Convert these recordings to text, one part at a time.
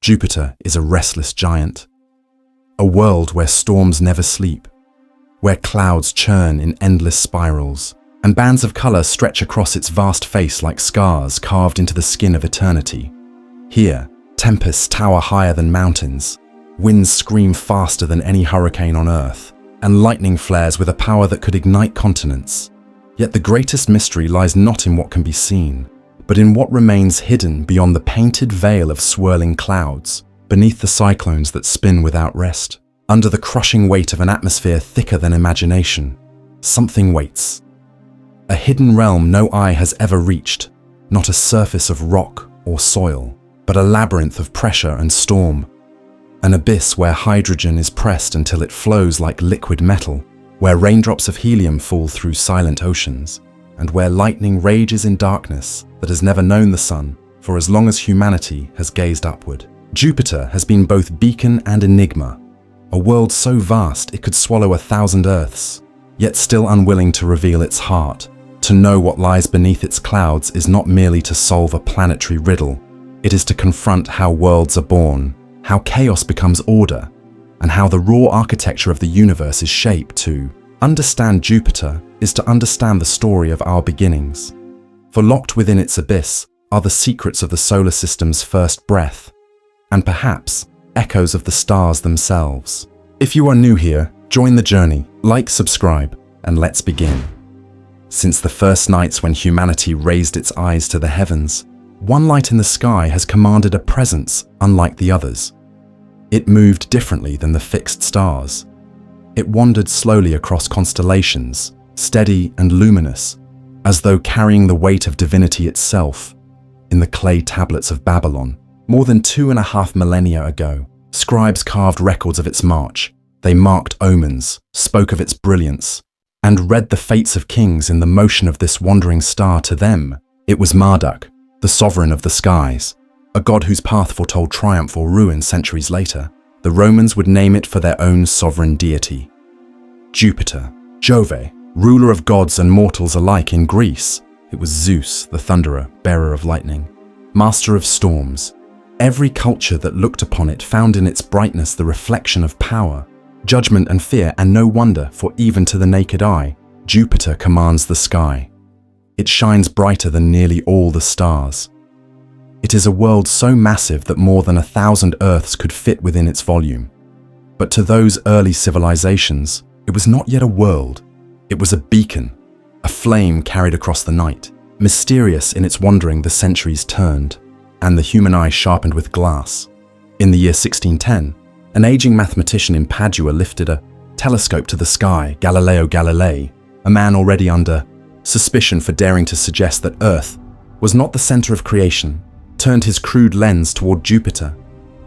Jupiter is a restless giant. A world where storms never sleep, where clouds churn in endless spirals, and bands of color stretch across its vast face like scars carved into the skin of eternity. Here, tempests tower higher than mountains, winds scream faster than any hurricane on Earth, and lightning flares with a power that could ignite continents. Yet the greatest mystery lies not in what can be seen, but in what remains hidden beyond the painted veil of swirling clouds, beneath the cyclones that spin without rest. Under the crushing weight of an atmosphere thicker than imagination, something waits. A hidden realm no eye has ever reached, not a surface of rock or soil, but a labyrinth of pressure and storm. An abyss where hydrogen is pressed until it flows like liquid metal, where raindrops of helium fall through silent oceans, and where lightning rages in darkness that has never known the sun for as long as humanity has gazed upward. Jupiter has been both beacon and enigma, a world so vast it could swallow 1,000 Earths, yet still unwilling to reveal its heart. To know what lies beneath its clouds is not merely to solve a planetary riddle, it is to confront how worlds are born, how chaos becomes order, and how the raw architecture of the universe is shaped. To understand Jupiter is to understand the story of our beginnings. For locked within its abyss are the secrets of the solar system's first breath, and perhaps echoes of the stars themselves. If you are new here, join the journey, like, subscribe, and let's begin. Since the first nights when humanity raised its eyes to the heavens, one light in the sky has commanded a presence unlike the others. It moved differently than the fixed stars. It wandered slowly across constellations, steady and luminous, as though carrying the weight of divinity itself. In the clay tablets of Babylon, more than 2.5 millennia ago, scribes carved records of its march. They marked omens, spoke of its brilliance, and read the fates of kings in the motion of this wandering star. To them, it was Marduk, the sovereign of the skies, a god whose path foretold triumph or ruin centuries later. The Romans would name it for their own sovereign deity. Jupiter, Jove, ruler of gods and mortals alike. In Greece, it was Zeus, the thunderer, bearer of lightning, master of storms. Every culture that looked upon it found in its brightness the reflection of power, judgment and fear, and no wonder, for even to the naked eye, Jupiter commands the sky. It shines brighter than nearly all the stars. It is a world so massive that more than 1,000 Earths could fit within its volume. But to those early civilizations, it was not yet a world. It was a beacon, a flame carried across the night. Mysterious in its wandering, the centuries turned, and the human eye sharpened with glass. In the year 1610, an aging mathematician in Padua lifted a telescope to the sky. Galileo Galilei, a man already under suspicion for daring to suggest that Earth was not the center of creation, turned his crude lens toward Jupiter.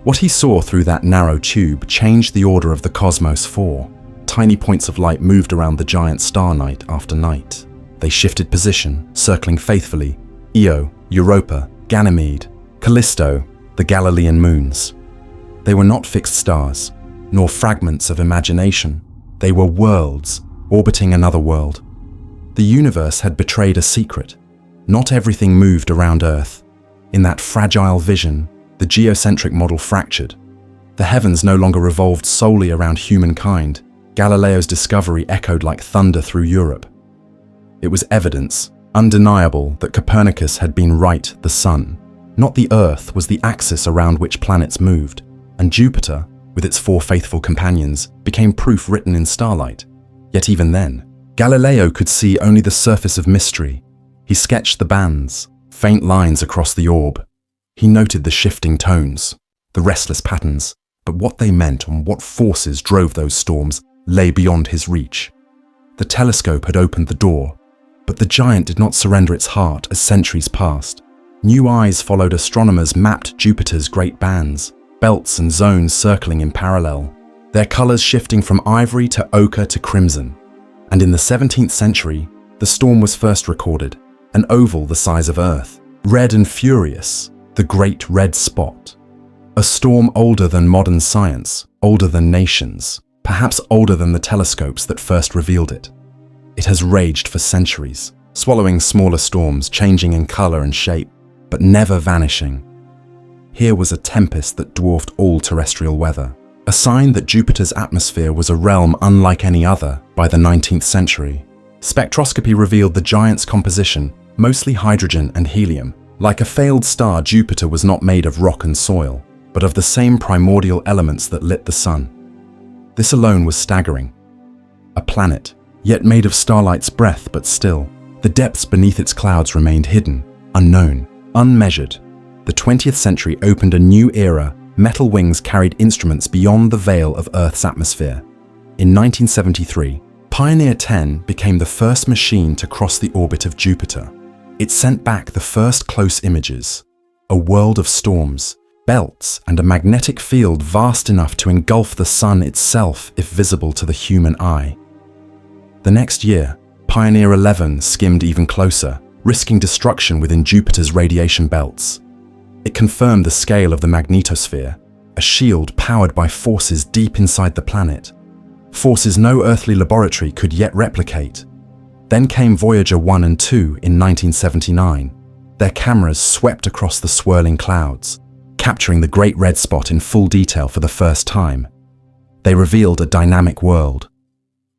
What he saw through that narrow tube changed the order of the cosmos. 4 tiny points of light moved around the giant star night after night. They shifted position, circling faithfully. Io, Europa, Ganymede, Callisto, the Galilean moons. They were not fixed stars, nor fragments of imagination. They were worlds, orbiting another world. The universe had betrayed a secret. Not everything moved around Earth. In that fragile vision, the geocentric model fractured. The heavens no longer revolved solely around humankind. Galileo's discovery echoed like thunder through Europe. It was evidence, undeniable, that Copernicus had been right. The sun, not the Earth, was the axis around which planets moved, and Jupiter, with its 4 faithful companions, became proof written in starlight. Yet even then, Galileo could see only the surface of mystery. He sketched the bands, faint lines across the orb. He noted the shifting tones, the restless patterns, but what they meant and what forces drove those storms lay beyond his reach. The telescope had opened the door, but the giant did not surrender its heart as centuries passed. New eyes followed astronomers mapped Jupiter's great bands, belts and zones circling in parallel, their colors shifting from ivory to ochre to crimson. And in the 17th century, the storm was first recorded, an oval the size of Earth, red and furious, the Great Red Spot. A storm older than modern science, older than nations, perhaps older than the telescopes that first revealed it. It has raged for centuries, swallowing smaller storms, changing in color and shape, but never vanishing. Here was a tempest that dwarfed all terrestrial weather, a sign that Jupiter's atmosphere was a realm unlike any other by the 19th century. Spectroscopy revealed the giant's composition, mostly hydrogen and helium. Like a failed star, Jupiter was not made of rock and soil, but of the same primordial elements that lit the sun. This alone was staggering. A planet, yet made of starlight's breath, but still. The depths beneath its clouds remained hidden, unknown, unmeasured. The 20th century opened a new era. Metal wings carried instruments beyond the veil of Earth's atmosphere. In 1973, Pioneer 10 became the first machine to cross the orbit of Jupiter. It sent back the first close images, a world of storms, belts, and a magnetic field vast enough to engulf the sun itself if visible to the human eye. The next year, Pioneer 11 skimmed even closer, risking destruction within Jupiter's radiation belts. It confirmed the scale of the magnetosphere, a shield powered by forces deep inside the planet, forces no earthly laboratory could yet replicate. Then came Voyager 1 and 2 in 1979. Their cameras swept across the swirling clouds, capturing the Great Red Spot in full detail for the first time. They revealed a dynamic world.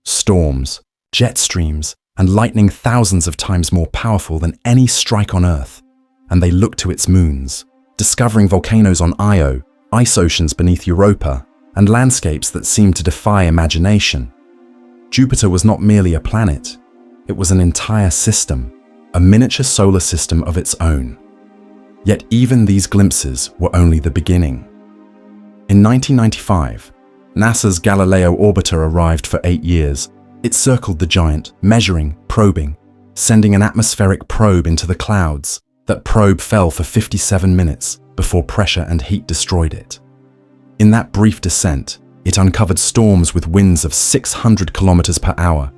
Storms, jet streams, and lightning thousands of times more powerful than any strike on Earth. And they looked to its moons, discovering volcanoes on Io, ice oceans beneath Europa, and landscapes that seemed to defy imagination. Jupiter was not merely a planet. It was an entire system, a miniature solar system of its own. Yet even these glimpses were only the beginning. In 1995, NASA's Galileo orbiter arrived for 8 years. It circled the giant, measuring, probing, sending an atmospheric probe into the clouds. That probe fell for 57 minutes before pressure and heat destroyed it. In that brief descent, it uncovered storms with winds of 600 kilometers per hour,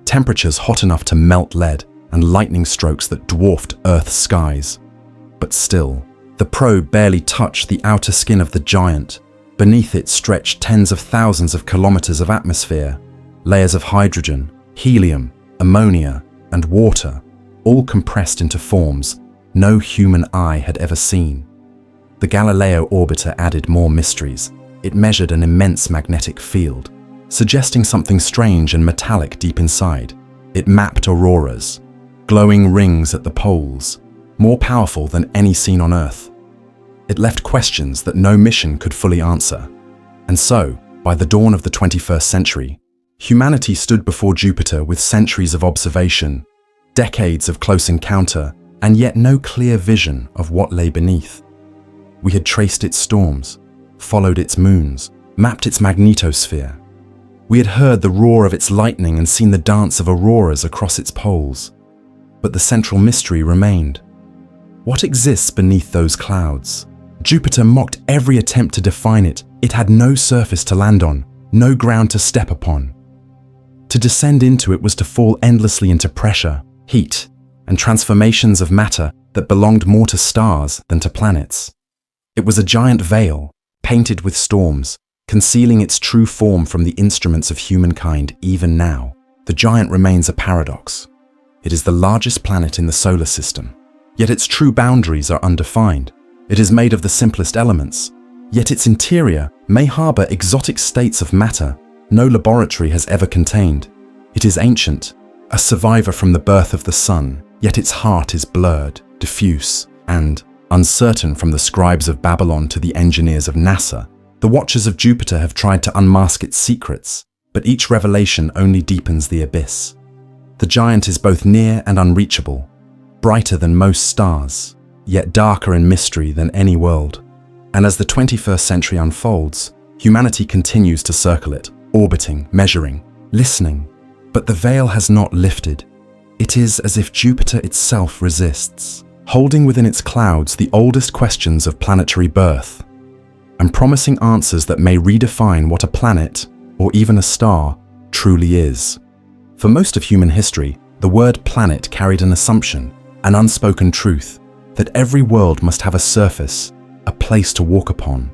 temperatures hot enough to melt lead, and lightning strokes that dwarfed Earth's skies. But still, the probe barely touched the outer skin of the giant. Beneath it stretched tens of thousands of kilometers of atmosphere, layers of hydrogen, helium, ammonia, and water, all compressed into forms no human eye had ever seen. The Galileo orbiter added more mysteries. It measured an immense magnetic field, suggesting something strange and metallic deep inside. It mapped auroras, glowing rings at the poles, more powerful than any seen on Earth. It left questions that no mission could fully answer. And so, by the dawn of the 21st century, humanity stood before Jupiter with centuries of observation, decades of close encounter, and yet no clear vision of what lay beneath. We had traced its storms, followed its moons, mapped its magnetosphere. We had heard the roar of its lightning and seen the dance of auroras across its poles. But the central mystery remained. What exists beneath those clouds? Jupiter mocked every attempt to define it. It had no surface to land on, no ground to step upon. To descend into it was to fall endlessly into pressure, heat, and transformations of matter that belonged more to stars than to planets. It was a giant veil, painted with storms, concealing its true form from the instruments of humankind even now. The giant remains a paradox. It is the largest planet in the solar system, yet its true boundaries are undefined. It is made of the simplest elements, yet its interior may harbor exotic states of matter no laboratory has ever contained. It is ancient, a survivor from the birth of the sun, yet its heart is blurred, diffuse, and uncertain. From the scribes of Babylon to the engineers of NASA, the watchers of Jupiter have tried to unmask its secrets, but each revelation only deepens the abyss. The giant is both near and unreachable, brighter than most stars, yet darker in mystery than any world. And as the 21st century unfolds, humanity continues to circle it, orbiting, measuring, listening. But the veil has not lifted. It is as if Jupiter itself resists, holding within its clouds the oldest questions of planetary birth, and promising answers that may redefine what a planet, or even a star, truly is. For most of human history, the word planet carried an assumption, an unspoken truth, that every world must have a surface, a place to walk upon,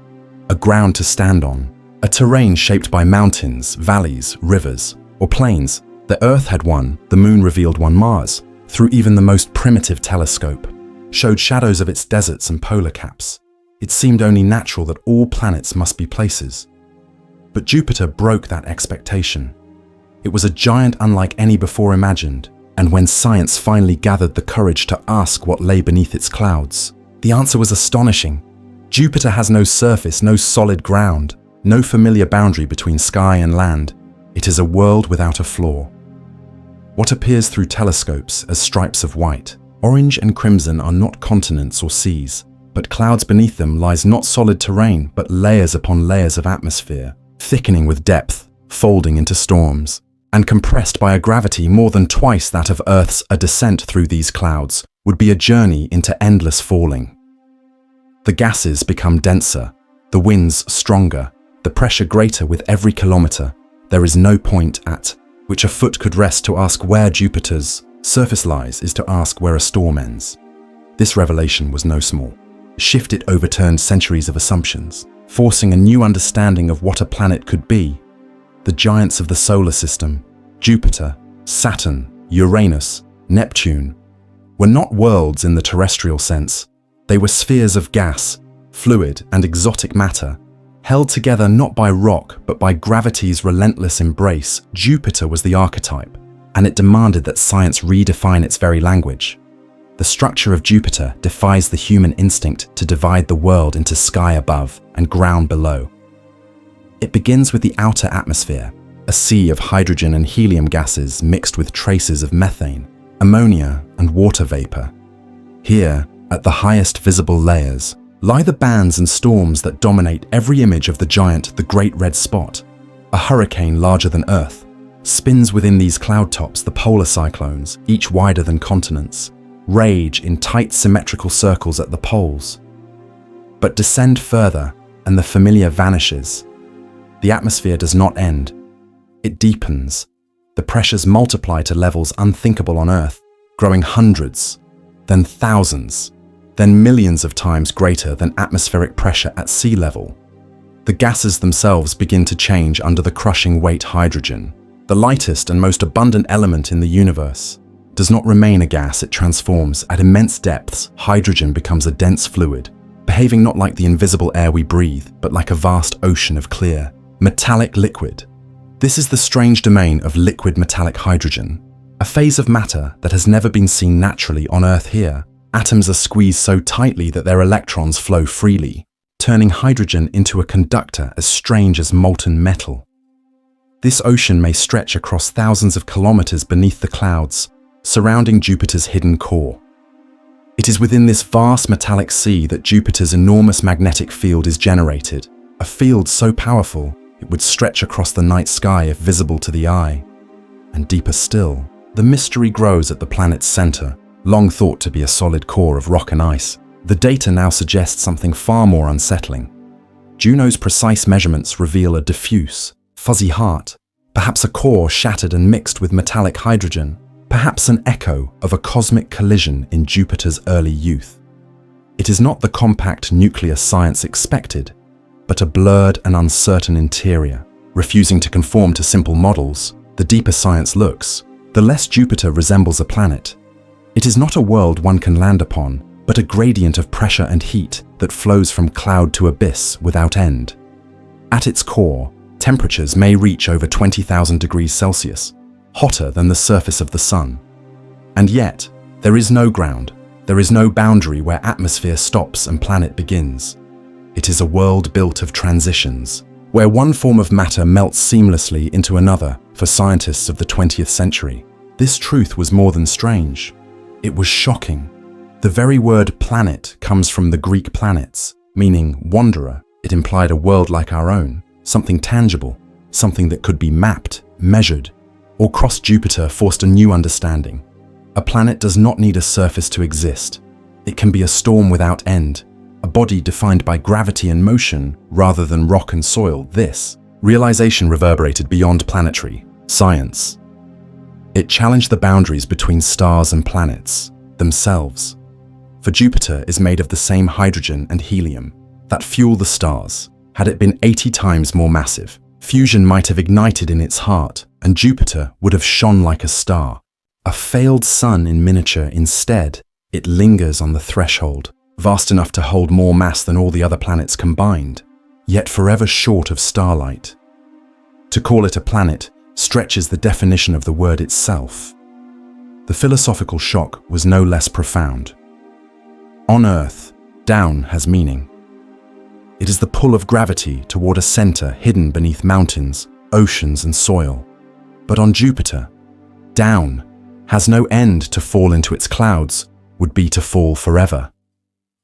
a ground to stand on, a terrain shaped by mountains, valleys, rivers, or plains. The Earth had one, the Moon revealed one. Mars, through even the most primitive telescope, showed shadows of its deserts and polar caps. It seemed only natural that all planets must be places. But Jupiter broke that expectation. It was a giant unlike any before imagined, and when science finally gathered the courage to ask what lay beneath its clouds, the answer was astonishing. Jupiter has no surface, no solid ground, no familiar boundary between sky and land. It is a world without a flaw. What appears through telescopes as stripes of white, orange and crimson are not continents or seas, but clouds beneath them lies not solid terrain, but layers upon layers of atmosphere, thickening with depth, folding into storms, and compressed by a gravity more than twice that of Earth's. A descent through these clouds would be a journey into endless falling. The gases become denser, the winds stronger, the pressure greater with every kilometer. There is no point at which a foot could rest to ask where Jupiter's surface lies is to ask where a storm ends. This revelation was no small shift. It overturned centuries of assumptions, forcing a new understanding of what a planet could be. The giants of the solar system, Jupiter, Saturn, Uranus, Neptune, were not worlds in the terrestrial sense. They were spheres of gas, fluid, and exotic matter, held together not by rock but by gravity's relentless embrace. Jupiter was the archetype, and it demanded that science redefine its very language. The structure of Jupiter defies the human instinct to divide the world into sky above and ground below. It begins with the outer atmosphere, a sea of hydrogen and helium gases mixed with traces of methane, ammonia, and water vapor. Here, at the highest visible layers, lie the bands and storms that dominate every image of the giant, the Great Red Spot. A hurricane larger than Earth spins within these cloud tops. The polar cyclones, each wider than continents, rage in tight symmetrical circles at the poles. But descend further, and the familiar vanishes. The atmosphere does not end. It deepens. The pressures multiply to levels unthinkable on Earth, growing hundreds, then thousands, then millions of times greater than atmospheric pressure at sea level. The gases themselves begin to change under the crushing weight. Hydrogen, the lightest and most abundant element in the universe, does not remain a gas. It transforms. At immense depths, hydrogen becomes a dense fluid, behaving not like the invisible air we breathe, but like a vast ocean of clear, metallic liquid. This is the strange domain of liquid metallic hydrogen, a phase of matter that has never been seen naturally on Earth. Here, atoms are squeezed so tightly that their electrons flow freely, turning hydrogen into a conductor as strange as molten metal. This ocean may stretch across thousands of kilometers beneath the clouds, surrounding Jupiter's hidden core. It is within this vast metallic sea that Jupiter's enormous magnetic field is generated, a field so powerful it would stretch across the night sky if visible to the eye. And deeper still, the mystery grows at the planet's center, long thought to be a solid core of rock and ice. The data now suggests something far more unsettling. Juno's precise measurements reveal a diffuse, fuzzy heart, perhaps a core shattered and mixed with metallic hydrogen, perhaps an echo of a cosmic collision in Jupiter's early youth. It is not the compact nuclear science expected, but a blurred and uncertain interior, refusing to conform to simple models. The deeper science looks, the less Jupiter resembles a planet. It is not a world one can land upon, but a gradient of pressure and heat that flows from cloud to abyss without end. At its core, temperatures may reach over 20,000 degrees Celsius, hotter than the surface of the sun. And yet, there is no ground, there is no boundary where atmosphere stops and planet begins. It is a world built of transitions, where one form of matter melts seamlessly into another. For scientists of the 20th century, this truth was more than strange. It was shocking. The very word planet comes from the Greek planets, meaning wanderer. It implied a world like our own, something tangible, something that could be mapped, measured, or cross. Jupiter forced a new understanding. A planet does not need a surface to exist. It can be a storm without end, a body defined by gravity and motion rather than rock and soil. This realization reverberated beyond planetary science. It challenged the boundaries between stars and planets themselves. For Jupiter is made of the same hydrogen and helium that fuel the stars. Had it been 80 times more massive, fusion might have ignited in its heart, and Jupiter would have shone like a star. A failed sun in miniature. Instead, it lingers on the threshold, vast enough to hold more mass than all the other planets combined, yet forever short of starlight. To call it a planet stretches the definition of the word itself. The philosophical shock was no less profound. On Earth, down has meaning. It is the pull of gravity toward a center hidden beneath mountains, oceans, and soil. But on Jupiter, down has no end. To fall into its clouds would be to fall forever.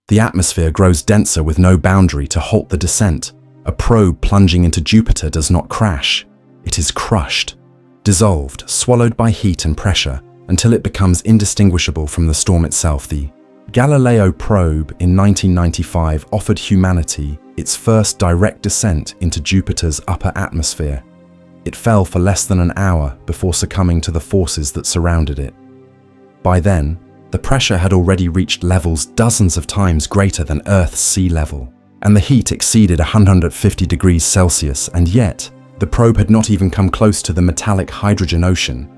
The atmosphere grows denser with no boundary to halt the descent. A probe plunging into Jupiter does not crash. It is crushed, dissolved, swallowed by heat and pressure until it becomes indistinguishable from the storm itself. The Galileo probe in 1995 offered humanity its first direct descent into Jupiter's upper atmosphere. It fell for less than an hour before succumbing to the forces that surrounded it. By then, the pressure had already reached levels dozens of times greater than Earth's sea level, and the heat exceeded 150 degrees Celsius, and yet, the probe had not even come close to the metallic hydrogen ocean.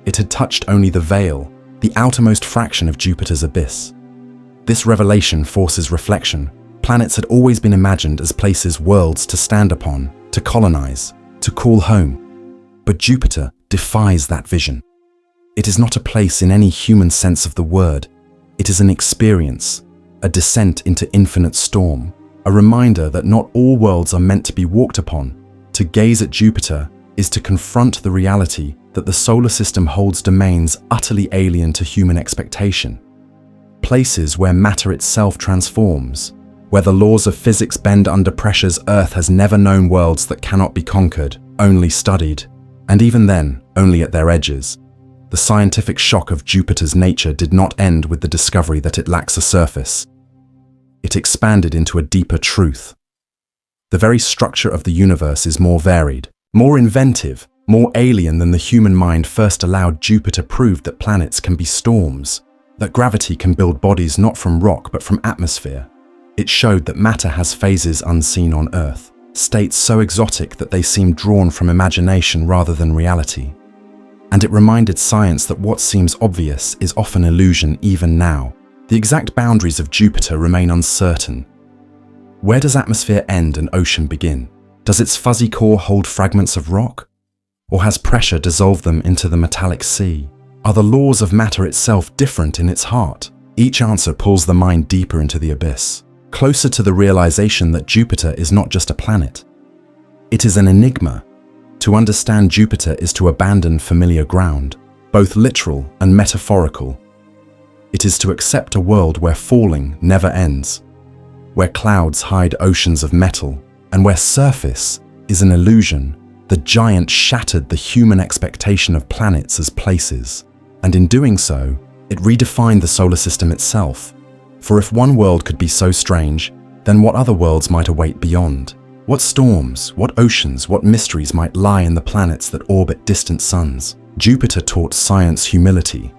It had touched only the veil, the outermost fraction of Jupiter's abyss. This revelation forces reflection. Planets had always been imagined as places, worlds to stand upon, to colonize, to call home. But Jupiter defies that vision. It is not a place in any human sense of the word. It is an experience, a descent into infinite storm, a reminder that not all worlds are meant to be walked upon. To gaze at Jupiter is to confront the reality that the solar system holds domains utterly alien to human expectation. Places where matter itself transforms, where the laws of physics bend under pressures Earth has never known, worlds that cannot be conquered, only studied, and even then, only at their edges. The scientific shock of Jupiter's nature did not end with the discovery that it lacks a surface. It expanded into a deeper truth. The very structure of the universe is more varied, more inventive, more alien than the human mind first allowed. Jupiter proved that planets can be storms, that gravity can build bodies not from rock but from atmosphere. It showed that matter has phases unseen on Earth, states so exotic that they seem drawn from imagination rather than reality. And it reminded science that what seems obvious is often illusion even now. The exact boundaries of Jupiter remain uncertain. Where does atmosphere end and ocean begin? Does its fuzzy core hold fragments of rock? Or has pressure dissolved them into the metallic sea? Are the laws of matter itself different in its heart? Each answer pulls the mind deeper into the abyss, closer to the realization that Jupiter is not just a planet. It is an enigma. To understand Jupiter is to abandon familiar ground, both literal and metaphorical. It is to accept a world where falling never ends, where clouds hide oceans of metal, and where surface is an illusion. The giant shattered the human expectation of planets as places, and in doing so, it redefined the solar system itself. For if one world could be so strange, then what other worlds might await beyond? What storms, what oceans, what mysteries might lie in the planets that orbit distant suns? Jupiter taught science humility,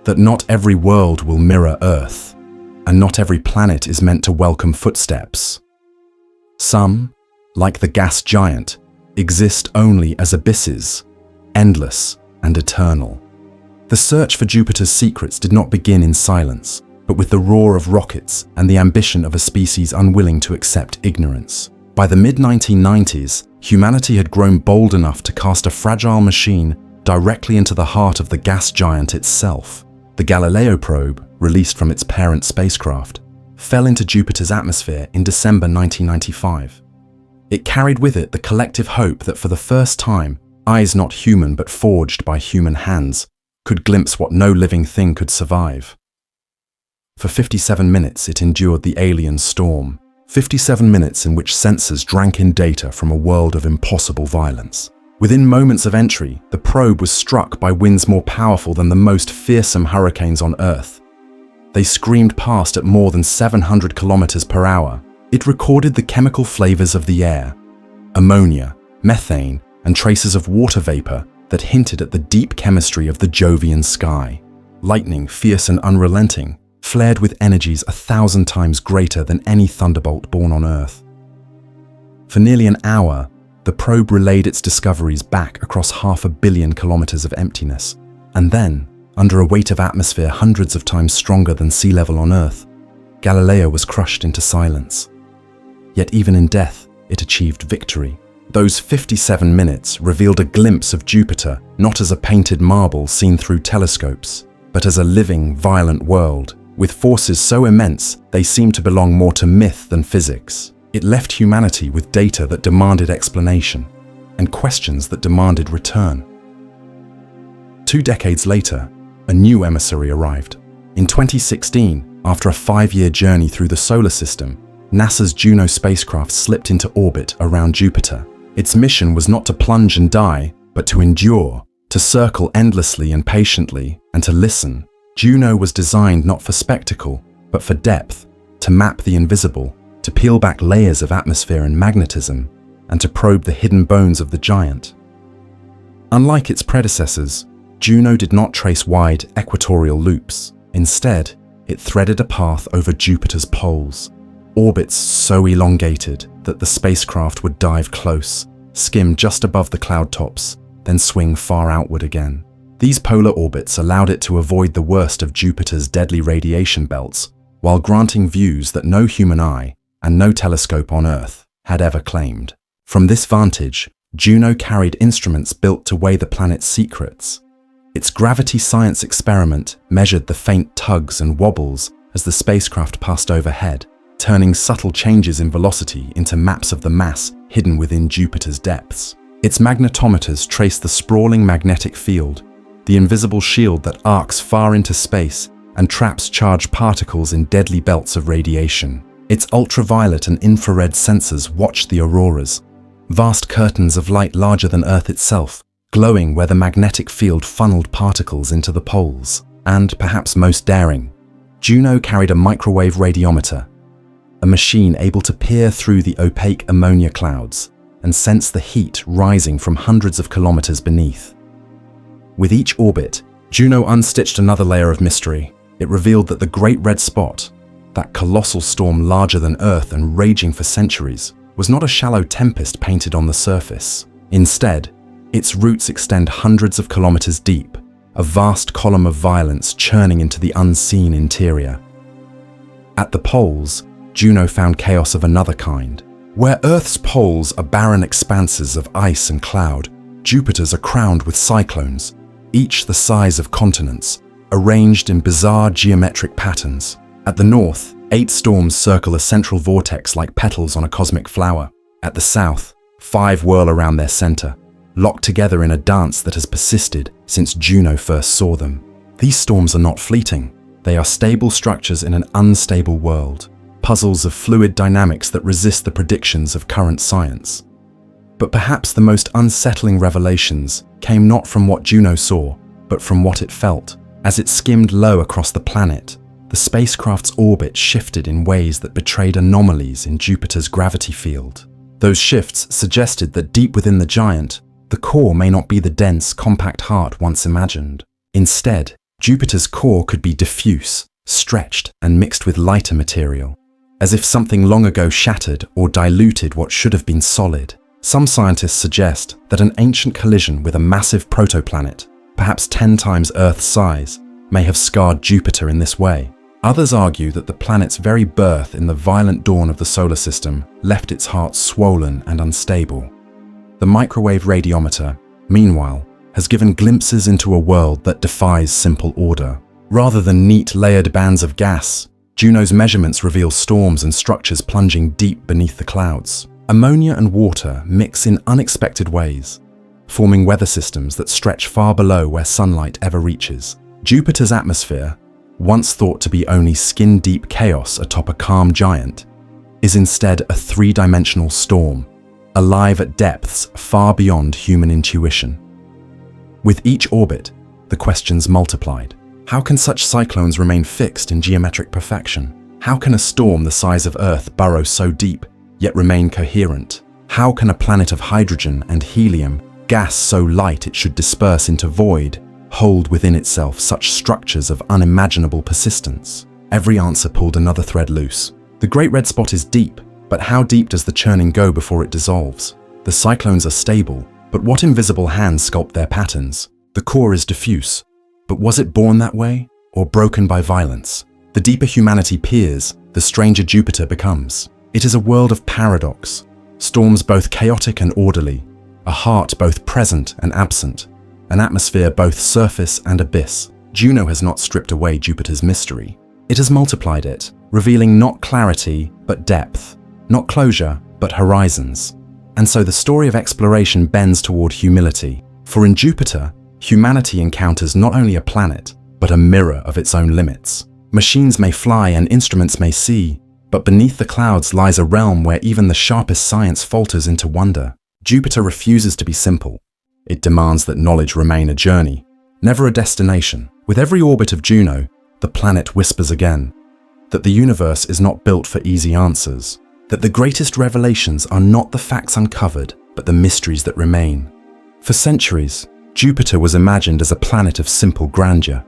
that not every world will mirror Earth, and not every planet is meant to welcome footsteps. Some, like the gas giant, exist only as abysses, endless and eternal. The search for Jupiter's secrets did not begin in silence, but with the roar of rockets and the ambition of a species unwilling to accept ignorance. By the mid-1990s, humanity had grown bold enough to cast a fragile machine directly into the heart of the gas giant itself. The Galileo probe, released from its parent spacecraft, fell into Jupiter's atmosphere in December 1995. It carried with it the collective hope that for the first time, eyes not human but forged by human hands could glimpse what no living thing could survive. For 57 minutes it endured the alien storm, 57 minutes in which sensors drank in data from a world of impossible violence. Within moments of entry, the probe was struck by winds more powerful than the most fearsome hurricanes on Earth. They screamed past at more than 700 kilometers per hour. It recorded the chemical flavors of the air, ammonia, methane, and traces of water vapor that hinted at the deep chemistry of the Jovian sky. Lightning, fierce and unrelenting, flared with energies 1,000 times greater than any thunderbolt born on Earth. For nearly an hour, the probe relayed its discoveries back across 500 million kilometers of emptiness, and then, under a weight of atmosphere hundreds of times stronger than sea level on Earth, Galileo was crushed into silence. Yet even in death, it achieved victory. Those 57 minutes revealed a glimpse of Jupiter, not as a painted marble seen through telescopes, but as a living, violent world, with forces so immense they seemed to belong more to myth than physics. It left humanity with data that demanded explanation, and questions that demanded return. 2 decades later, a new emissary arrived. In 2016, after a 5-year journey through the solar system, NASA's Juno spacecraft slipped into orbit around Jupiter. Its mission was not to plunge and die, but to endure, to circle endlessly and patiently, and to listen. Juno was designed not for spectacle, but for depth, to map the invisible, to peel back layers of atmosphere and magnetism, and to probe the hidden bones of the giant. Unlike its predecessors, Juno did not trace wide equatorial loops. Instead, it threaded a path over Jupiter's poles, orbits so elongated that the spacecraft would dive close, skim just above the cloud tops, then swing far outward again. These polar orbits allowed it to avoid the worst of Jupiter's deadly radiation belts, while granting views that no human eye and no telescope on Earth had ever claimed. From this vantage, Juno carried instruments built to weigh the planet's secrets. Its gravity science experiment measured the faint tugs and wobbles as the spacecraft passed overhead, turning subtle changes in velocity into maps of the mass hidden within Jupiter's depths. Its magnetometers traced the sprawling magnetic field, the invisible shield that arcs far into space and traps charged particles in deadly belts of radiation. Its ultraviolet and infrared sensors watched the auroras, vast curtains of light larger than Earth itself, glowing where the magnetic field funneled particles into the poles. And, perhaps most daring, Juno carried a microwave radiometer, a machine able to peer through the opaque ammonia clouds and sense the heat rising from hundreds of kilometers beneath. With each orbit, Juno unstitched another layer of mystery. It revealed that the Great Red Spot, that colossal storm larger than Earth and raging for centuries, was not a shallow tempest painted on the surface. Instead, its roots extend hundreds of kilometers deep, a vast column of violence churning into the unseen interior. At the poles, Juno found chaos of another kind. Where Earth's poles are barren expanses of ice and cloud, Jupiter's are crowned with cyclones, each the size of continents, arranged in bizarre geometric patterns. At the north, 8 storms circle a central vortex like petals on a cosmic flower. At the south, 5 whirl around their center, locked together in a dance that has persisted since Juno first saw them. These storms are not fleeting. They are stable structures in an unstable world, puzzles of fluid dynamics that resist the predictions of current science. But perhaps the most unsettling revelations came not from what Juno saw, but from what it felt. As it skimmed low across the planet, the spacecraft's orbit shifted in ways that betrayed anomalies in Jupiter's gravity field. Those shifts suggested that deep within the giant, the core may not be the dense, compact heart once imagined. Instead, Jupiter's core could be diffuse, stretched, and mixed with lighter material, as if something long ago shattered or diluted what should have been solid. Some scientists suggest that an ancient collision with a massive protoplanet, perhaps 10 times Earth's size, may have scarred Jupiter in this way. Others argue that the planet's very birth in the violent dawn of the solar system left its heart swollen and unstable. The microwave radiometer, meanwhile, has given glimpses into a world that defies simple order. Rather than neat layered bands of gas, Juno's measurements reveal storms and structures plunging deep beneath the clouds. Ammonia and water mix in unexpected ways, forming weather systems that stretch far below where sunlight ever reaches. Jupiter's atmosphere, once thought to be only skin-deep chaos atop a calm giant, is instead a 3-dimensional storm, alive at depths far beyond human intuition. With each orbit, the questions multiplied. How can such cyclones remain fixed in geometric perfection? How can a storm the size of Earth burrow so deep, yet remain coherent? How can a planet of hydrogen and helium, gas so light it should disperse into void, hold within itself such structures of unimaginable persistence? Every answer pulled another thread loose. The Great Red Spot is deep, but how deep does the churning go before it dissolves? The cyclones are stable, but what invisible hands sculpt their patterns? The core is diffuse, but was it born that way, or broken by violence? The deeper humanity peers, the stranger Jupiter becomes. It is a world of paradox, storms both chaotic and orderly, a heart both present and absent, an atmosphere both surface and abyss. Juno has not stripped away Jupiter's mystery. It has multiplied it, revealing not clarity but depth, not closure but horizons. And so the story of exploration bends toward humility. For in Jupiter, humanity encounters not only a planet, but a mirror of its own limits. Machines may fly and instruments may see, but beneath the clouds lies a realm where even the sharpest science falters into wonder. Jupiter refuses to be simple. It demands that knowledge remain a journey, never a destination. With every orbit of Juno, the planet whispers again that the universe is not built for easy answers, that the greatest revelations are not the facts uncovered, but the mysteries that remain. For centuries, Jupiter was imagined as a planet of simple grandeur,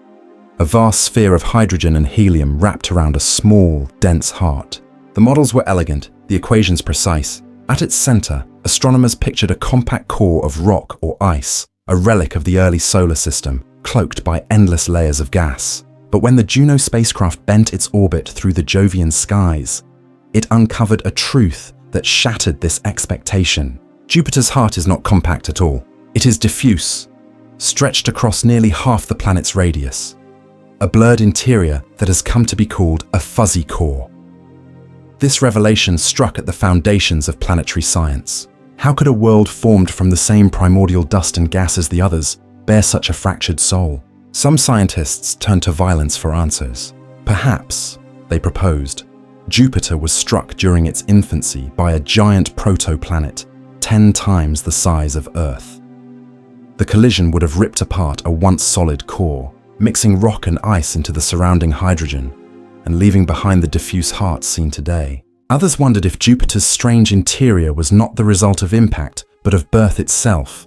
a vast sphere of hydrogen and helium wrapped around a small, dense heart. The models were elegant, the equations precise. At its center, astronomers pictured a compact core of rock or ice, a relic of the early solar system, cloaked by endless layers of gas. But when the Juno spacecraft bent its orbit through the Jovian skies, it uncovered a truth that shattered this expectation. Jupiter's heart is not compact at all. It is diffuse, stretched across nearly half the planet's radius, a blurred interior that has come to be called a fuzzy core. This revelation struck at the foundations of planetary science. How could a world formed from the same primordial dust and gas as the others bear such a fractured soul? Some scientists turned to violence for answers. Perhaps, they proposed, Jupiter was struck during its infancy by a giant protoplanet 10 times the size of Earth. The collision would have ripped apart a once solid core, mixing rock and ice into the surrounding hydrogen, and leaving behind the diffuse heart seen today. Others wondered if Jupiter's strange interior was not the result of impact, but of birth itself.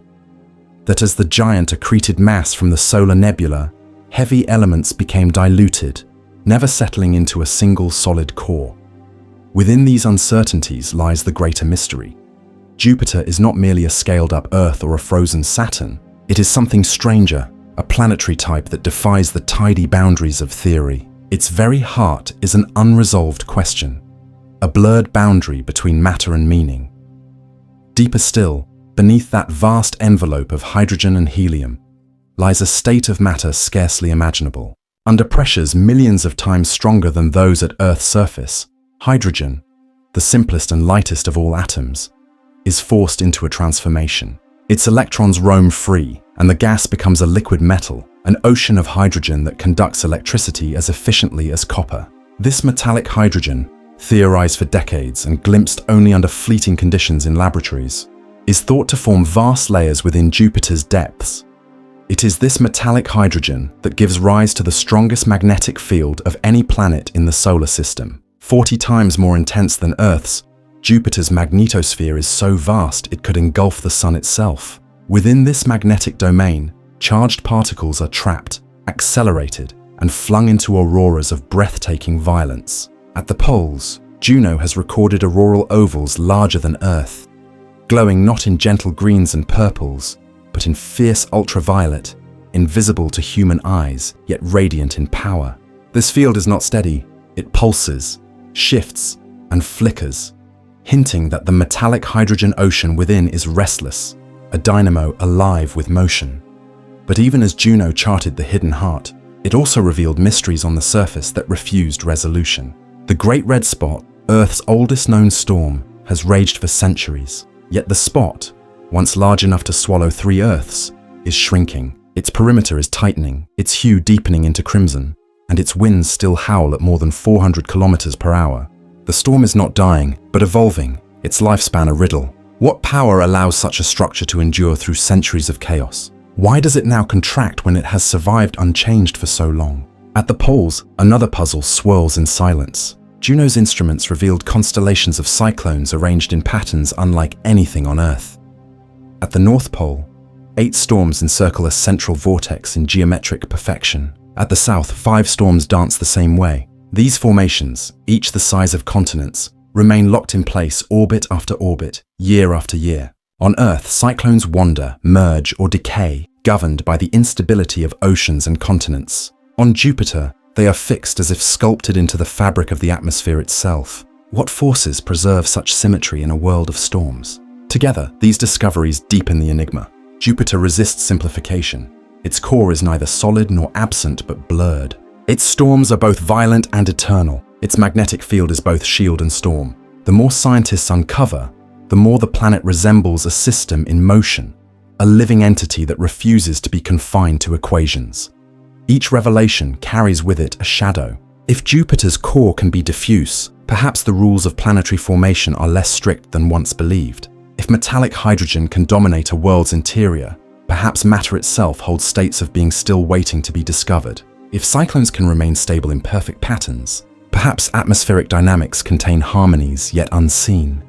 That as the giant accreted mass from the solar nebula, heavy elements became diluted, never settling into a single solid core. Within these uncertainties lies the greater mystery. Jupiter is not merely a scaled-up Earth or a frozen Saturn. It is something stranger, a planetary type that defies the tidy boundaries of theory. Its very heart is an unresolved question, a blurred boundary between matter and meaning. Deeper still, beneath that vast envelope of hydrogen and helium, lies a state of matter scarcely imaginable. Under pressures millions of times stronger than those at Earth's surface, hydrogen, the simplest and lightest of all atoms, is forced into a transformation. Its electrons roam free, and the gas becomes a liquid metal, an ocean of hydrogen that conducts electricity as efficiently as copper. This metallic hydrogen, theorized for decades and glimpsed only under fleeting conditions in laboratories, is thought to form vast layers within Jupiter's depths. It is this metallic hydrogen that gives rise to the strongest magnetic field of any planet in the solar system. 40 times more intense than Earth's, Jupiter's magnetosphere is so vast it could engulf the Sun itself. Within this magnetic domain, charged particles are trapped, accelerated, and flung into auroras of breathtaking violence. At the poles, Juno has recorded auroral ovals larger than Earth, glowing not in gentle greens and purples, but in fierce ultraviolet, invisible to human eyes, yet radiant in power. This field is not steady. It pulses, shifts, and flickers, hinting that the metallic hydrogen ocean within is restless, a dynamo alive with motion. But even as Juno charted the hidden heart, it also revealed mysteries on the surface that refused resolution. The Great Red Spot, Earth's oldest known storm, has raged for centuries. Yet the spot, once large enough to swallow 3 Earths, is shrinking. Its perimeter is tightening, its hue deepening into crimson, and its winds still howl at more than 400 kilometers per hour. The storm is not dying, but evolving, its lifespan a riddle. What power allows such a structure to endure through centuries of chaos? Why does it now contract when it has survived unchanged for so long? At the poles, another puzzle swirls in silence. Juno's instruments revealed constellations of cyclones arranged in patterns unlike anything on Earth. At the North Pole, 8 storms encircle a central vortex in geometric perfection. At the South, 5 storms dance the same way. These formations, each the size of continents, remain locked in place orbit after orbit, year after year. On Earth, cyclones wander, merge, or decay, governed by the instability of oceans and continents. On Jupiter, They are fixed as if sculpted into the fabric of the atmosphere itself. What forces preserve such symmetry in a world of storms? Together, these discoveries deepen the enigma. Jupiter resists simplification. Its core is neither solid nor absent but blurred. Its storms are both violent and eternal. Its magnetic field is both shield and storm. The more scientists uncover, the more the planet resembles a system in motion, a living entity that refuses to be confined to equations. Each revelation carries with it a shadow. If Jupiter's core can be diffuse, perhaps the rules of planetary formation are less strict than once believed. If metallic hydrogen can dominate a world's interior, perhaps matter itself holds states of being still waiting to be discovered. If cyclones can remain stable in perfect patterns, perhaps atmospheric dynamics contain harmonies yet unseen.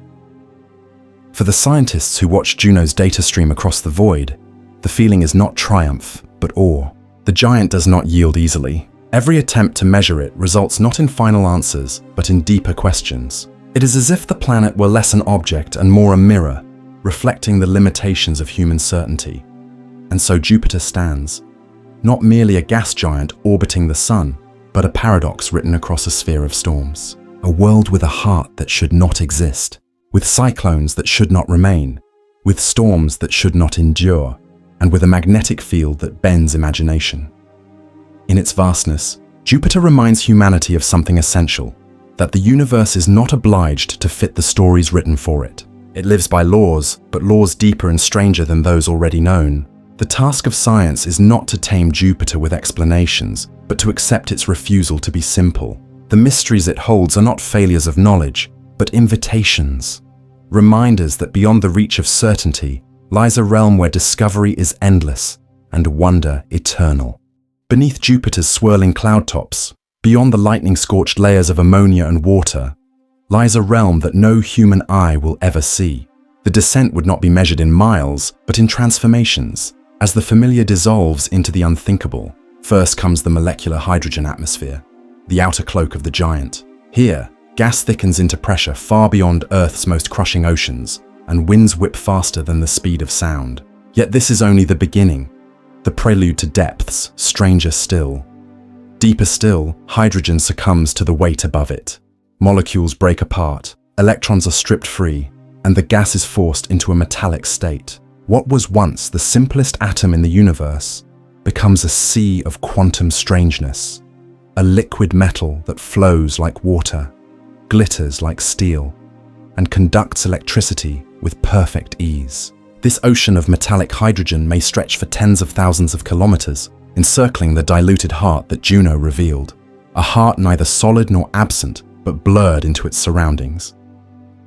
For the scientists who watch Juno's data stream across the void, the feeling is not triumph, but awe. The giant does not yield easily. Every attempt to measure it results not in final answers, but in deeper questions. It is as if the planet were less an object and more a mirror, reflecting the limitations of human certainty. And so Jupiter stands, not merely a gas giant orbiting the sun, but a paradox written across a sphere of storms. A world with a heart that should not exist, with cyclones that should not remain, with storms that should not endure, and with a magnetic field that bends imagination. In its vastness, Jupiter reminds humanity of something essential, that the universe is not obliged to fit the stories written for it. It lives by laws, but laws deeper and stranger than those already known. The task of science is not to tame Jupiter with explanations, but to accept its refusal to be simple. The mysteries it holds are not failures of knowledge, but invitations, reminders that beyond the reach of certainty lies a realm where discovery is endless and wonder eternal. Beneath Jupiter's swirling cloud tops, beyond the lightning-scorched layers of ammonia and water, lies a realm that no human eye will ever see. The descent would not be measured in miles, but in transformations, as the familiar dissolves into the unthinkable. First comes the molecular hydrogen atmosphere, the outer cloak of the giant. Here, gas thickens into pressure far beyond Earth's most crushing oceans, and winds whip faster than the speed of sound. Yet this is only the beginning, the prelude to depths stranger still. Deeper still, hydrogen succumbs to the weight above it. Molecules break apart, electrons are stripped free, and the gas is forced into a metallic state. What was once the simplest atom in the universe becomes a sea of quantum strangeness, a liquid metal that flows like water, glitters like steel, and conducts electricity with perfect ease. This ocean of metallic hydrogen may stretch for tens of thousands of kilometers, encircling the diluted heart that Juno revealed, a heart neither solid nor absent, but blurred into its surroundings.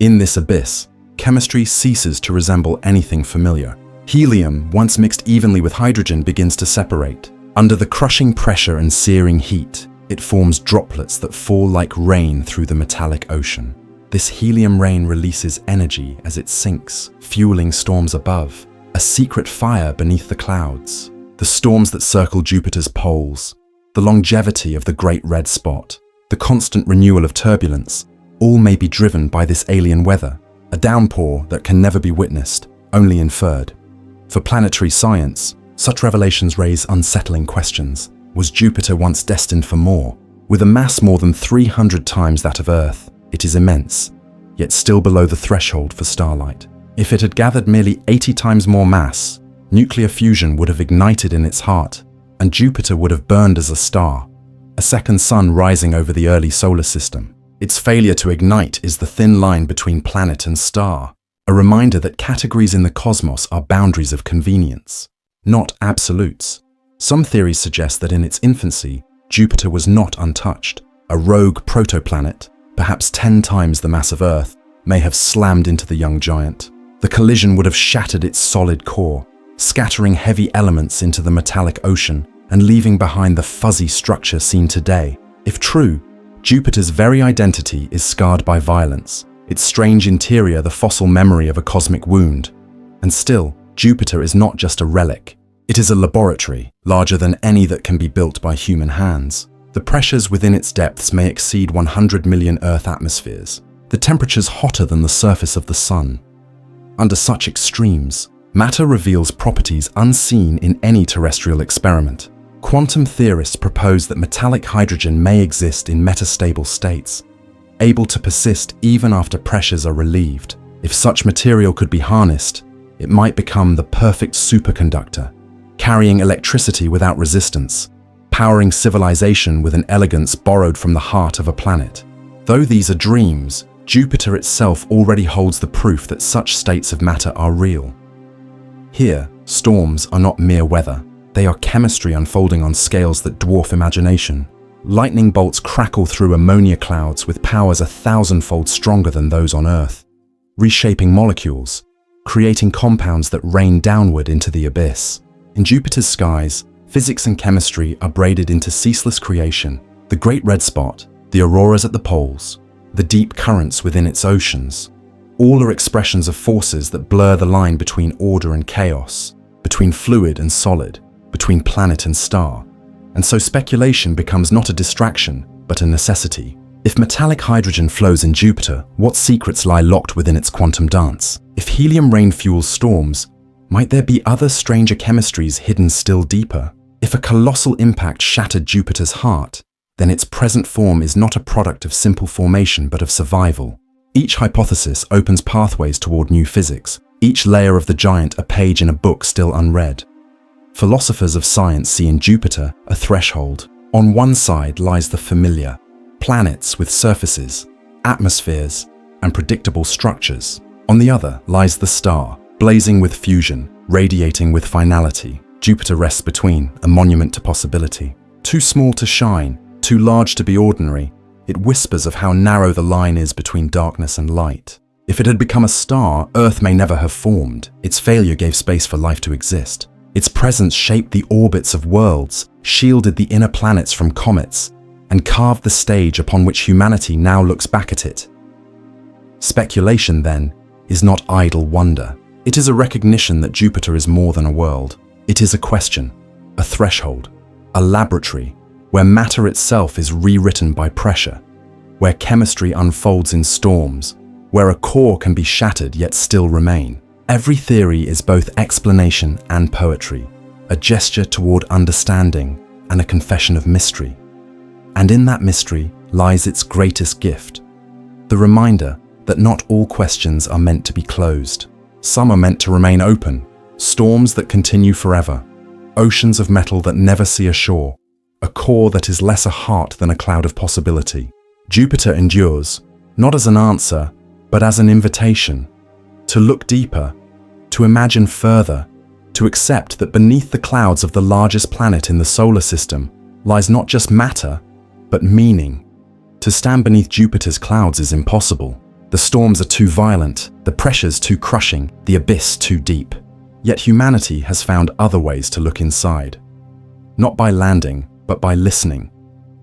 In this abyss, chemistry ceases to resemble anything familiar. Helium, once mixed evenly with hydrogen, begins to separate. Under the crushing pressure and searing heat, it forms droplets that fall like rain through the metallic ocean. This helium rain releases energy as it sinks, fueling storms above, a secret fire beneath the clouds. The storms that circle Jupiter's poles, the longevity of the Great Red Spot, the constant renewal of turbulence, all may be driven by this alien weather, a downpour that can never be witnessed, only inferred. For planetary science, such revelations raise unsettling questions. Was Jupiter once destined for more? With a mass more than 300 times that of Earth, it is immense, yet still below the threshold for starlight. If it had gathered merely 80 times more mass, nuclear fusion would have ignited in its heart, and Jupiter would have burned as a star, a second sun rising over the early solar system. Its failure to ignite is the thin line between planet and star, a reminder that categories in the cosmos are boundaries of convenience, not absolutes. Some theories suggest that in its infancy, Jupiter was not untouched. A rogue protoplanet, perhaps 10 times the mass of Earth, may have slammed into the young giant. The collision would have shattered its solid core, scattering heavy elements into the metallic ocean and leaving behind the fuzzy structure seen today. If true, Jupiter's very identity is scarred by violence, its strange interior the fossil memory of a cosmic wound. And still, Jupiter is not just a relic. It is a laboratory, larger than any that can be built by human hands. The pressures within its depths may exceed 100 million Earth atmospheres, the temperatures hotter than the surface of the sun. Under such extremes, matter reveals properties unseen in any terrestrial experiment. Quantum theorists propose that metallic hydrogen may exist in metastable states, able to persist even after pressures are relieved. If such material could be harnessed, it might become the perfect superconductor, carrying electricity without resistance, powering civilization with an elegance borrowed from the heart of a planet. Though these are dreams, Jupiter itself already holds the proof that such states of matter are real. Here, storms are not mere weather. They are chemistry unfolding on scales that dwarf imagination. Lightning bolts crackle through ammonia clouds with powers 1,000-fold stronger than those on Earth, reshaping molecules, creating compounds that rain downward into the abyss. In Jupiter's skies, physics and chemistry are braided into ceaseless creation. The Great Red Spot, the auroras at the poles, the deep currents within its oceans, all are expressions of forces that blur the line between order and chaos, between fluid and solid, between planet and star. And so speculation becomes not a distraction, but a necessity. If metallic hydrogen flows in Jupiter, what secrets lie locked within its quantum dance? If helium rain fuels storms, might there be other stranger chemistries hidden still deeper? If a colossal impact shattered Jupiter's heart, then its present form is not a product of simple formation but of survival. Each hypothesis opens pathways toward new physics, each layer of the giant a page in a book still unread. Philosophers of science see in Jupiter a threshold. On one side lies the familiar, planets with surfaces, atmospheres, and predictable structures. On the other lies the star, blazing with fusion, radiating with finality. Jupiter rests between, a monument to possibility. Too small to shine, too large to be ordinary, it whispers of how narrow the line is between darkness and light. If it had become a star, Earth may never have formed. Its failure gave space for life to exist. Its presence shaped the orbits of worlds, shielded the inner planets from comets, and carved the stage upon which humanity now looks back at it. Speculation, then, is not idle wonder. It is a recognition that Jupiter is more than a world. It is a question, a threshold, a laboratory, where matter itself is rewritten by pressure, where chemistry unfolds in storms, where a core can be shattered yet still remain. Every theory is both explanation and poetry, a gesture toward understanding and a confession of mystery. And in that mystery lies its greatest gift, the reminder that not all questions are meant to be closed. Some are meant to remain open, storms that continue forever, oceans of metal that never see a shore, a core that is less a heart than a cloud of possibility. Jupiter endures, not as an answer, but as an invitation, to look deeper, to imagine further, to accept that beneath the clouds of the largest planet in the solar system lies not just matter, but meaning. To stand beneath Jupiter's clouds is impossible. The storms are too violent, the pressures too crushing, the abyss too deep. Yet humanity has found other ways to look inside. Not by landing, but by listening,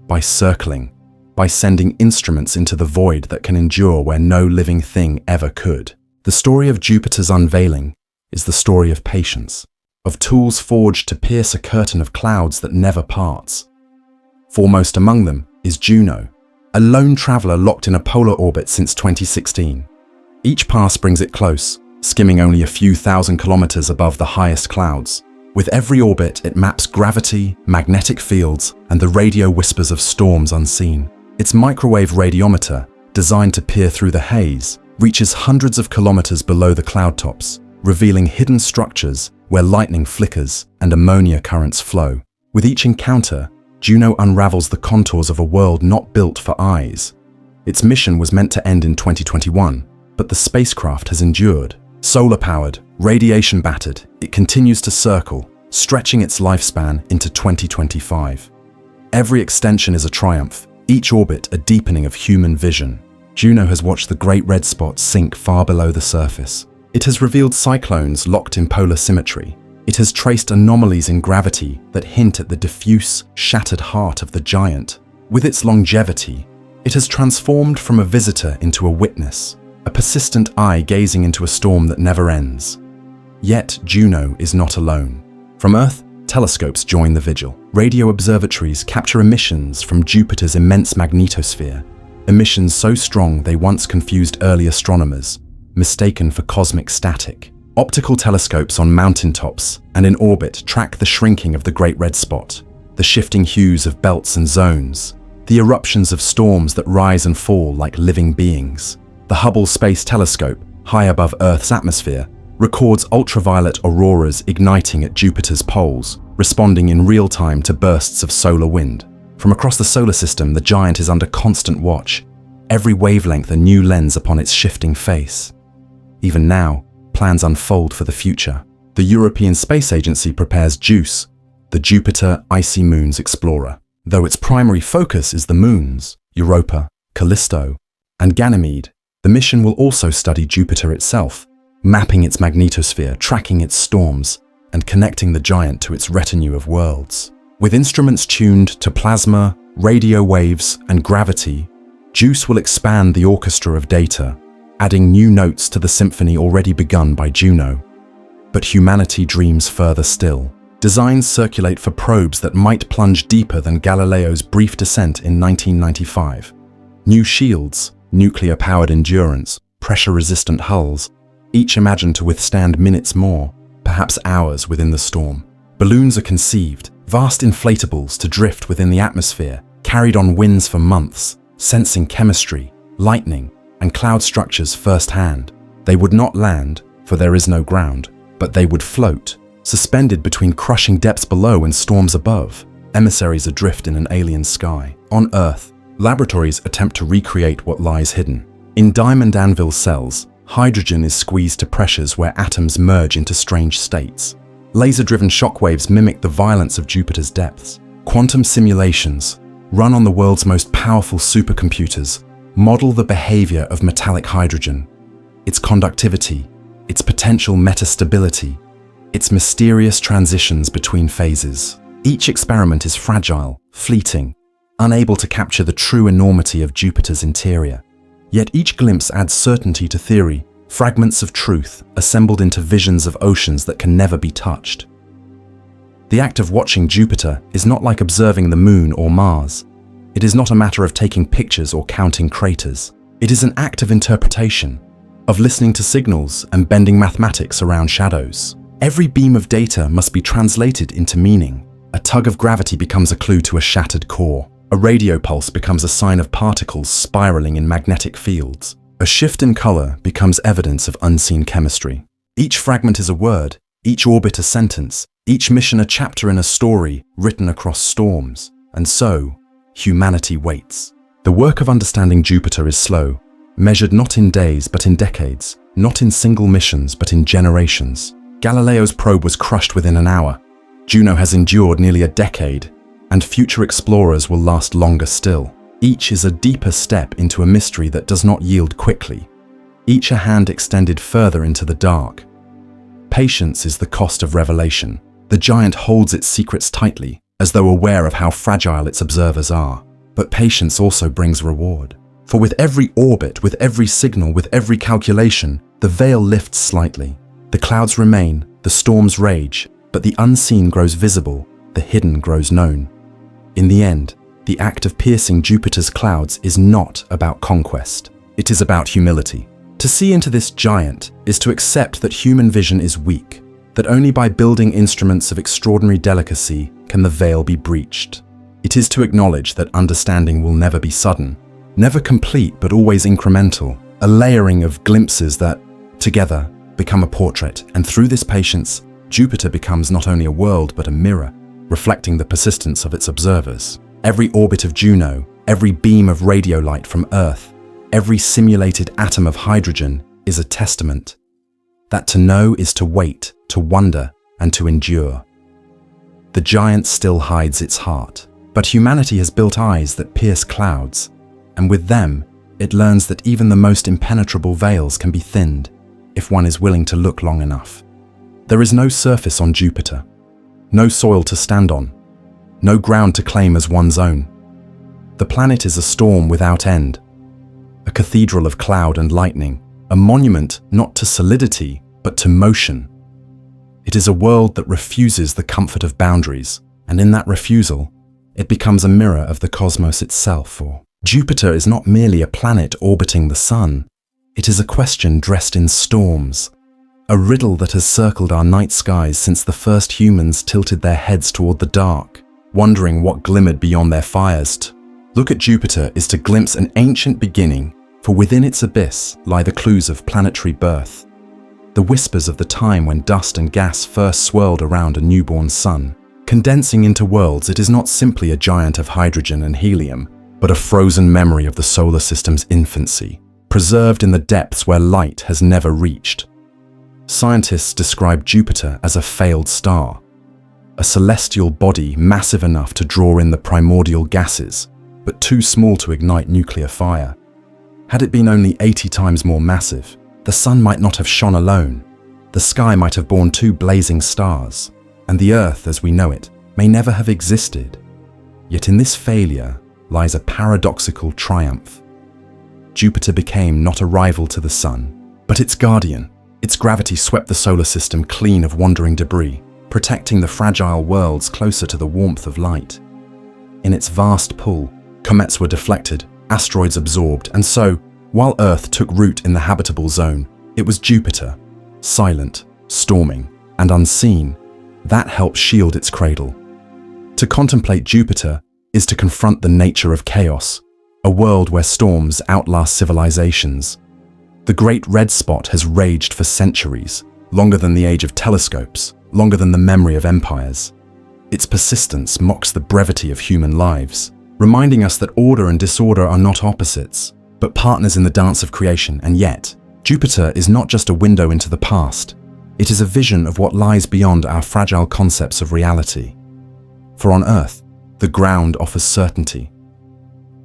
by circling, by sending instruments into the void that can endure where no living thing ever could. The story of Jupiter's unveiling is the story of patience, of tools forged to pierce a curtain of clouds that never parts. Foremost among them is Juno, a lone traveler locked in a polar orbit since 2016. Each pass brings it close, skimming only a few thousand kilometers above the highest clouds. With every orbit, it maps gravity, magnetic fields, and the radio whispers of storms unseen. Its microwave radiometer, designed to peer through the haze, reaches hundreds of kilometers below the cloud tops, revealing hidden structures where lightning flickers and ammonia currents flow. With each encounter, Juno unravels the contours of a world not built for eyes. Its mission was meant to end in 2021, but the spacecraft has endured. Solar-powered, radiation-battered, it continues to circle, stretching its lifespan into 2025. Every extension is a triumph, each orbit a deepening of human vision. Juno has watched the Great Red Spot sink far below the surface. It has revealed cyclones locked in polar symmetry. It has traced anomalies in gravity that hint at the diffuse, shattered heart of the giant. With its longevity, it has transformed from a visitor into a witness, a persistent eye gazing into a storm that never ends. Yet Juno is not alone. From Earth, telescopes join the vigil. Radio observatories capture emissions from Jupiter's immense magnetosphere, emissions so strong they once confused early astronomers, mistaken for cosmic static. Optical telescopes on mountaintops and in orbit track the shrinking of the Great Red Spot. The the shifting hues of belts and zones, the eruptions of storms that rise and fall like living beings. The Hubble Space Telescope, high above Earth's atmosphere, records ultraviolet auroras igniting at Jupiter's poles, responding in real time to bursts of solar wind. From across the solar system, the giant is under constant watch, every wavelength a new lens upon its shifting face. Even now, plans unfold for the future. The European Space Agency prepares JUICE, the Jupiter Icy Moons Explorer. Though its primary focus is the moons, Europa, Callisto, and Ganymede, the mission will also study Jupiter itself, mapping its magnetosphere, tracking its storms, and connecting the giant to its retinue of worlds. With instruments tuned to plasma, radio waves, and gravity, JUICE will expand the orchestra of data, adding new notes to the symphony already begun by Juno. But humanity dreams further still. Designs circulate for probes that might plunge deeper than Galileo's brief descent in 1995. New shields, nuclear-powered endurance, pressure-resistant hulls, each imagined to withstand minutes more, perhaps hours within the storm. Balloons are conceived, vast inflatables to drift within the atmosphere, carried on winds for months, sensing chemistry, lightning, and cloud structures firsthand. They would not land, for there is no ground, but they would float, suspended between crushing depths below and storms above, emissaries adrift in an alien sky. On Earth, laboratories attempt to recreate what lies hidden. In diamond anvil cells, hydrogen is squeezed to pressures where atoms merge into strange states. Laser-driven shockwaves mimic the violence of Jupiter's depths. Quantum simulations, run on the world's most powerful supercomputers, model the behavior of metallic hydrogen, its conductivity, its potential metastability, its mysterious transitions between phases. Each experiment is fragile, fleeting, unable to capture the true enormity of Jupiter's interior. Yet each glimpse adds certainty to theory, fragments of truth assembled into visions of oceans that can never be touched. The act of watching Jupiter is not like observing the Moon or Mars. It is not a matter of taking pictures or counting craters. It is an act of interpretation, of listening to signals and bending mathematics around shadows. Every beam of data must be translated into meaning. A tug of gravity becomes a clue to a shattered core. A radio pulse becomes a sign of particles spiraling in magnetic fields. A shift in color becomes evidence of unseen chemistry. Each fragment is a word, each orbit a sentence, each mission a chapter in a story written across storms. And so, humanity waits. The work of understanding Jupiter is slow, measured not in days but in decades, not in single missions but in generations. Galileo's probe was crushed within an hour. Juno has endured nearly a decade, and future explorers will last longer still. Each is a deeper step into a mystery that does not yield quickly, each a hand extended further into the dark. Patience is the cost of revelation. The giant holds its secrets tightly, as though aware of how fragile its observers are. But patience also brings reward. For with every orbit, with every signal, with every calculation, the veil lifts slightly. The clouds remain, the storms rage, but the unseen grows visible, the hidden grows known. In the end, the act of piercing Jupiter's clouds is not about conquest. It is about humility. To see into this giant is to accept that human vision is weak, that only by building instruments of extraordinary delicacy can the veil be breached. It is to acknowledge that understanding will never be sudden, never complete but always incremental, a layering of glimpses that, together, become a portrait, and through this patience, Jupiter becomes not only a world but a mirror, reflecting the persistence of its observers. Every orbit of Juno, every beam of radio light from Earth, every simulated atom of hydrogen is a testament that to know is to wait, to wonder, and to endure. The giant still hides its heart, but humanity has built eyes that pierce clouds, and with them, it learns that even the most impenetrable veils can be thinned if one is willing to look long enough. There is no surface on Jupiter, no soil to stand on, no ground to claim as one's own. The planet is a storm without end, a cathedral of cloud and lightning, a monument not to solidity, but to motion. It is a world that refuses the comfort of boundaries, and in that refusal, it becomes a mirror of the cosmos itself. For Jupiter is not merely a planet orbiting the sun, it is a question dressed in storms, a riddle that has circled our night skies since the first humans tilted their heads toward the dark. wondering what glimmered beyond their fires. Look at Jupiter is to glimpse an ancient beginning, for within its abyss lie the clues of planetary birth, the whispers of the time when dust and gas first swirled around a newborn sun. Condensing into worlds, it is not simply a giant of hydrogen and helium, but a frozen memory of the solar system's infancy, preserved in the depths where light has never reached. Scientists describe Jupiter as a failed star, a celestial body massive enough to draw in the primordial gases, but too small to ignite nuclear fire. Had it been only 80 times more massive, the sun might not have shone alone, the sky might have borne two blazing stars, and the Earth as we know it may never have existed. Yet in this failure lies a paradoxical triumph. Jupiter became not a rival to the sun, but its guardian. Its gravity swept the solar system clean of wandering debris, protecting the fragile worlds closer to the warmth of light. In its vast pull, comets were deflected, asteroids absorbed, and so, while Earth took root in the habitable zone, it was Jupiter, silent, storming, and unseen, that helped shield its cradle. To contemplate Jupiter is to confront the nature of chaos, a world where storms outlast civilizations. The Great Red Spot has raged for centuries, longer than the age of telescopes, longer than the memory of empires. Its persistence mocks the brevity of human lives, reminding us that order and disorder are not opposites, but partners in the dance of creation. And yet, Jupiter is not just a window into the past, it is a vision of what lies beyond our fragile concepts of reality. For on Earth, the ground offers certainty,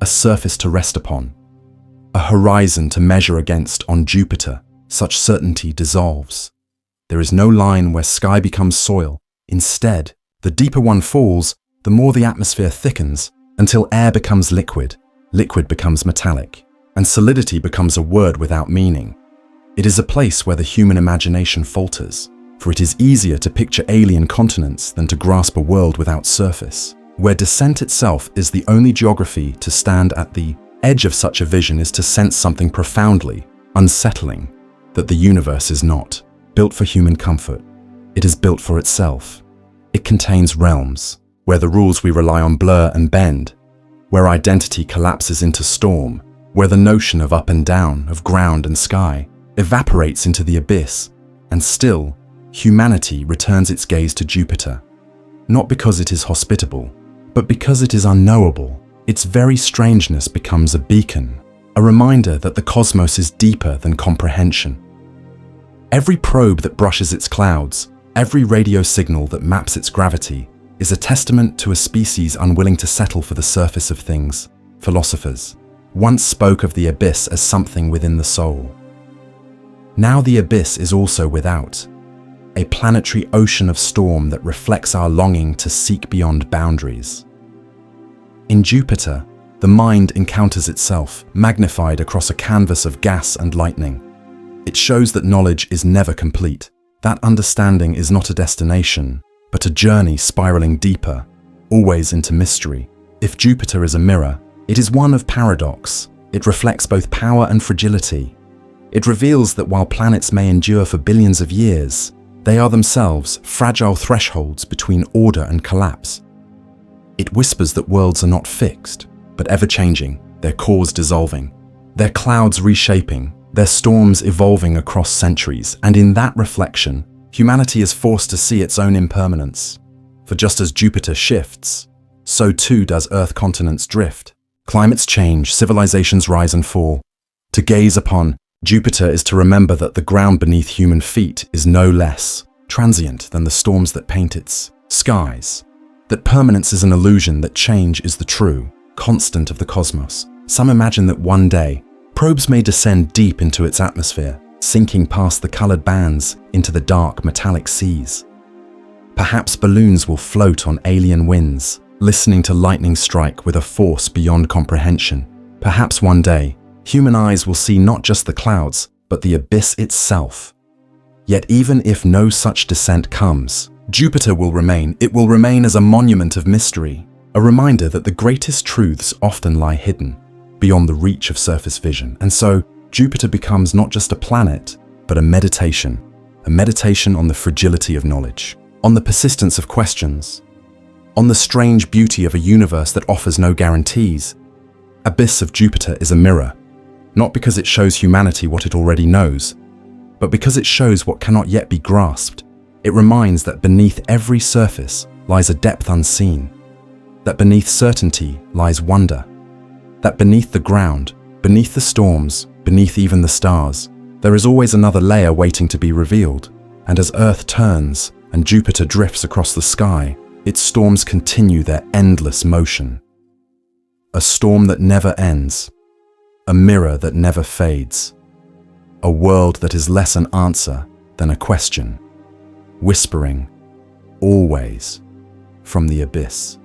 a surface to rest upon, a horizon to measure against. On Jupiter, such certainty dissolves. There is no line where sky becomes soil. Instead, the deeper one falls, the more the atmosphere thickens, until air becomes liquid, liquid becomes metallic, and solidity becomes a word without meaning. It is a place where the human imagination falters, for it is easier to picture alien continents than to grasp a world without surface, where descent itself is the only geography. To stand at the edge of such a vision is to sense something profoundly unsettling, that the universe is not built for human comfort. It is built for itself. It contains realms where the rules we rely on blur and bend, where identity collapses into storm, where the notion of up and down, of ground and sky, evaporates into the abyss, and still, humanity returns its gaze to Jupiter, not because it is hospitable, but because it is unknowable. Its very strangeness becomes a beacon, a reminder that the cosmos is deeper than comprehension. Every probe that brushes its clouds, every radio signal that maps its gravity, is a testament to a species unwilling to settle for the surface of things. Philosophers once spoke of the abyss as something within the soul. Now the abyss is also without, a planetary ocean of storm that reflects our longing to seek beyond boundaries. In Jupiter, the mind encounters itself, magnified across a canvas of gas and lightning. It shows that knowledge is never complete, that understanding is not a destination, but a journey spiraling deeper, always into mystery. If Jupiter is a mirror, it is one of paradox. It reflects both power and fragility. It reveals that while planets may endure for billions of years, they are themselves fragile thresholds between order and collapse. It whispers that worlds are not fixed, but ever-changing, their cores dissolving, their clouds reshaping, their storms evolving across centuries, and in that reflection, humanity is forced to see its own impermanence. For just as Jupiter shifts, so too does Earth continents drift. Climates change, civilizations rise and fall. To gaze upon Jupiter is to remember that the ground beneath human feet is no less transient than the storms that paint its skies, that permanence is an illusion, that change is the true constant of the cosmos. Some imagine that one day, probes may descend deep into its atmosphere, sinking past the colored bands into the dark metallic seas. Perhaps balloons will float on alien winds, listening to lightning strike with a force beyond comprehension. Perhaps one day, human eyes will see not just the clouds, but the abyss itself. Yet even if no such descent comes, Jupiter will remain. It will remain as a monument of mystery, a reminder that the greatest truths often lie hidden, beyond the reach of surface vision. And so, Jupiter becomes not just a planet, but a meditation on the fragility of knowledge, on the persistence of questions, on the strange beauty of a universe that offers no guarantees. Abyss of Jupiter is a mirror, not because it shows humanity what it already knows, but because it shows what cannot yet be grasped. It reminds that beneath every surface lies a depth unseen, that beneath certainty lies wonder, that beneath the ground, beneath the storms, beneath even the stars, there is always another layer waiting to be revealed. And as Earth turns and Jupiter drifts across the sky, its storms continue their endless motion. A storm that never ends, a mirror that never fades, a world that is less an answer than a question, whispering, always, from the abyss.